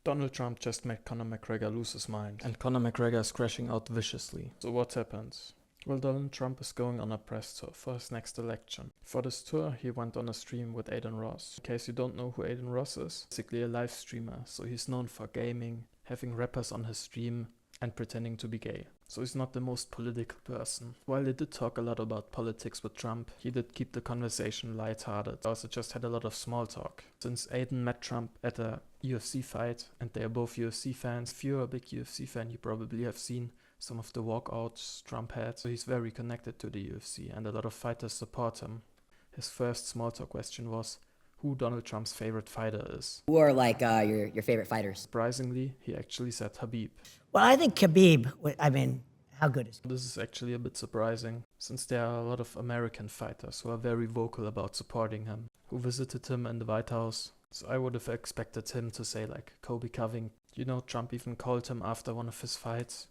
Donald Trump just made Conor McGregor lose his mind, and Conor McGregor is crashing out viciously. So what happens? Well, Donald Trump is going on a press tour for his next election. For this tour, he went on a stream with Aiden Ross. In case you don't know who Aiden Ross is, basically a live streamer, so he's known for gaming, having rappers on his stream, and pretending to be gay. So he's not the most political person. While they did talk a lot about politics with Trump, he did keep the conversation lighthearted. Also just had a lot of small talk. Since Aiden met Trump at a UFC fight, and they are both UFC fans, if you're a big UFC fan, you probably have seen some of the walkouts Trump had. So he's very connected to the UFC, and a lot of fighters support him. His first small talk question was who Donald Trump's favorite fighter is. Who are like your favorite fighters? Surprisingly, he actually said Khabib. Well, I think Khabib, I mean, how good is he? This is actually a bit surprising, since there are a lot of American fighters who are very vocal about supporting him, who visited him in the White House. So I would have expected him to say like Kobe Covington. You know, Trump even called him after one of his fights.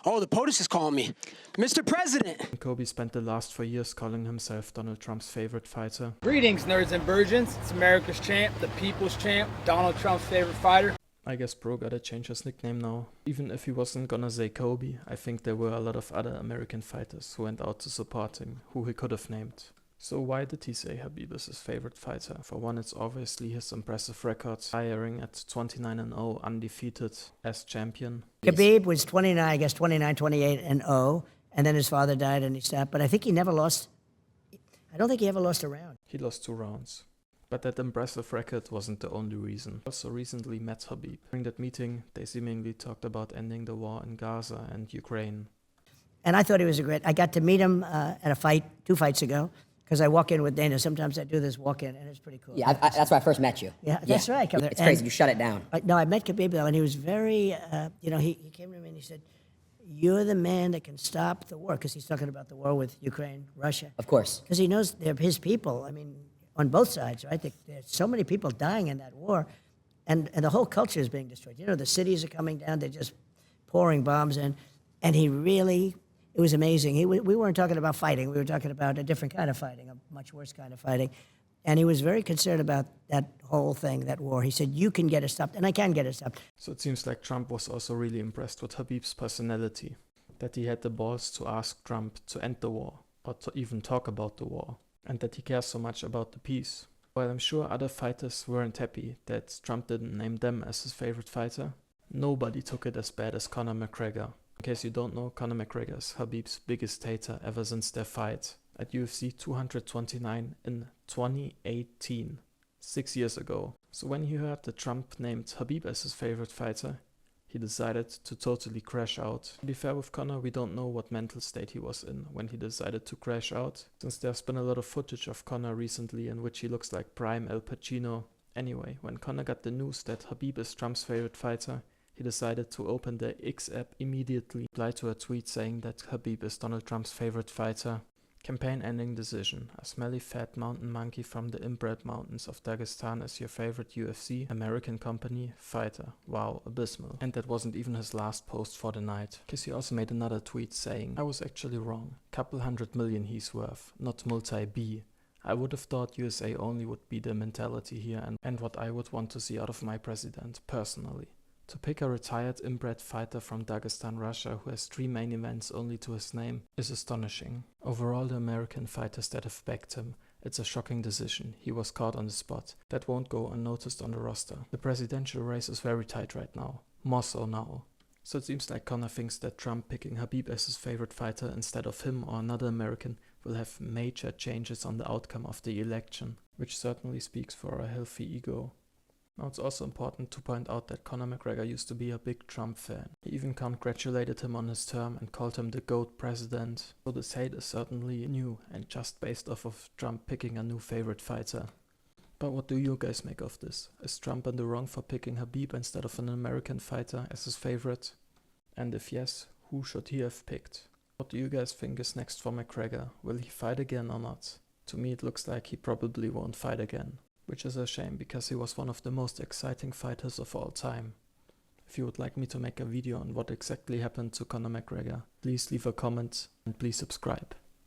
Oh, the POTUS is calling me. Mr. President! And Kobe spent the last 4 years calling himself Donald Trump's favorite fighter. Greetings, nerds and virgins. It's America's champ, the people's champ, Donald Trump's favorite fighter. I guess bro gotta change his nickname now. Even if he wasn't gonna say Kobe, I think there were a lot of other American fighters who went out to support him, who he could have named. So why did he say Khabib is his favorite fighter? For one, it's obviously his impressive record, hiring at 29-0, undefeated as champion. Khabib was 28-0, and then his father died and he stopped. But I think he never lost. I don't think he ever lost a round. He lost 2 rounds. But that impressive record wasn't the only reason. I also recently met Khabib. During that meeting, they seemingly talked about ending the war in Gaza and Ukraine. And I thought he was a great. I got to meet him at a fight 2 fights ago. Because I walk in with Dana. Sometimes I do this walk-in, and it's pretty cool. Yeah, that's where I first met you. Yeah, that's right. It's crazy. You shut it down. No, I met Khabib, though, and he was very, he came to me and he said, you're the man that can stop the war, because he's talking about the war with Ukraine, Russia. Of course. Because he knows they're his people, I mean, on both sides, right? There's so many people dying in that war, and the whole culture is being destroyed. You know, the cities are coming down, they're just pouring bombs in, and he really... It was amazing. We weren't talking about fighting. We were talking about a different kind of fighting, a much worse kind of fighting. And he was very concerned about that whole thing, that war. He said, you can get it stopped, and I can get it stopped. So it seems like Trump was also really impressed with Khabib's personality, that he had the balls to ask Trump to end the war, or to even talk about the war, and that he cares so much about the peace. While I'm sure other fighters weren't happy that Trump didn't name them as his favorite fighter, nobody took it as bad as Conor McGregor. In case you don't know, Conor McGregor is Khabib's biggest hater ever since their fight at UFC 229 in 2018, 6 years ago. So when he heard that Trump named Khabib as his favorite fighter, he decided to totally crash out. To be fair with Conor, we don't know what mental state he was in when he decided to crash out, since there's been a lot of footage of Conor recently in which he looks like prime Al Pacino. Anyway, when Conor got the news that Khabib is Trump's favorite fighter, he decided to open the X app immediately, reply to a tweet saying that Khabib is Donald Trump's favorite fighter. Campaign ending decision. A smelly fat mountain monkey from the inbred mountains of Dagestan is your favorite UFC American company fighter. Wow, abysmal. And that wasn't even his last post for the night, because he also made another tweet saying, I was actually wrong. Couple 100 million he's worth, not multi-B. I would have thought USA only would be the mentality here and what I would want to see out of my president, personally. To pick a retired inbred fighter from Dagestan, Russia, who has 3 main events only to his name, is astonishing. Overall, the American fighters that have backed him, it's a shocking decision. He was caught on the spot. That won't go unnoticed on the roster. The presidential race is very tight right now. More so now. So it seems like Conor thinks that Trump picking Khabib as his favorite fighter instead of him or another American will have major changes on the outcome of the election, which certainly speaks for a healthy ego. Now it's also important to point out that Conor McGregor used to be a big Trump fan. He even congratulated him on his term and called him the GOAT president. So this hate is certainly new and just based off of Trump picking a new favorite fighter. But what do you guys make of this? Is Trump in the wrong for picking Khabib instead of an American fighter as his favorite? And if yes, who should he have picked? What do you guys think is next for McGregor? Will he fight again or not? To me it looks like he probably won't fight again. Which is a shame, because he was one of the most exciting fighters of all time. If you would like me to make a video on what exactly happened to Conor McGregor, please leave a comment and please subscribe.